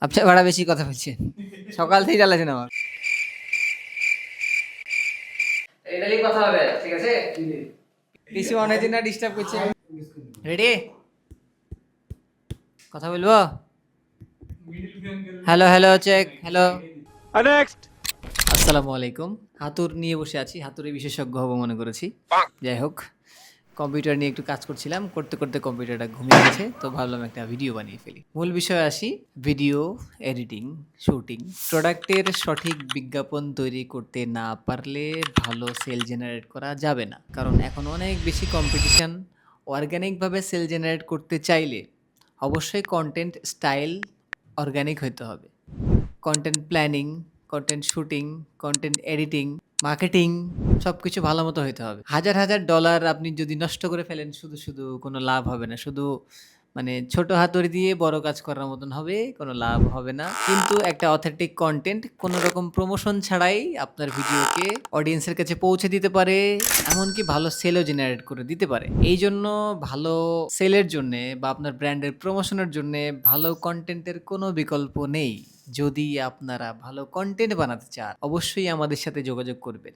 আপনার ভাড়া বেশি কথা বলছেন। সকাল থেকে জ্বালাছেন আমার। এটা নিয়ে কথা হবে, ঠিক আছে? পিসি অনেক দিন না ডিস্টার্ব করছে। রেডি? কথা বলবো? Hello hello check, hello. Next. আসসালামু আলাইকুম। হাতুড় নিয়ে বসে আছি, হাতুড়ে বিশেষজ্ঞ হব মনে করেছি। যাই হোক, কম্পিউটার নিয়ে একটু কাজ করছিলাম, করতে করতে কম্পিউটারটা ঘুমিয়ে গেছে, তো ভাবলাম একটা ভিডিও বানিয়ে ফেলি। মূল বিষয়ে আসি। ভিডিও এডিটিং, শুটিং, প্রোডাক্টের সঠিক বিজ্ঞাপন তৈরি করতে না পারলে ভালো সেল জেনারেট করা যাবে না, কারণ এখন অনেক বেশি কম্পিটিশন। অর্গানিকভাবে সেল জেনারেট করতে চাইলে অবশ্যই কন্টেন্ট স্টাইল অর্গানিক হইতে হবে। Content planning, content shooting, content editing, marketing সবকিছু ভালো মতো হইতে হবে। হাজার হাজার ডলার আপনি যদি নষ্ট করে ফেলেন শুধু শুধু, কোনো লাভ হবে না। শুধু মানে ছোট হাতুড়ি দিয়ে বড় কাজ করার মতন হবে, কোনো লাভ হবে না। কিন্তু একটা অথেন্টিক কন্টেন্ট কোনো রকম প্রমোশন ছাড়াই আপনার ভিডিওকে অডিয়েন্সের কাছে পৌঁছে দিতে পারে, এমনকি ভালো সেলও জেনারেট করে দিতে পারে। এই জন্য ভালো সেলের জন্যে বা আপনার ব্র্যান্ডের প্রমোশনের জন্যে ভালো কন্টেন্টের কোনো বিকল্প নেই। যদি আপনারা ভালো কন্টেন্ট বানাতে চান, অবশ্যই আমাদের সাথে যোগাযোগ করবেন।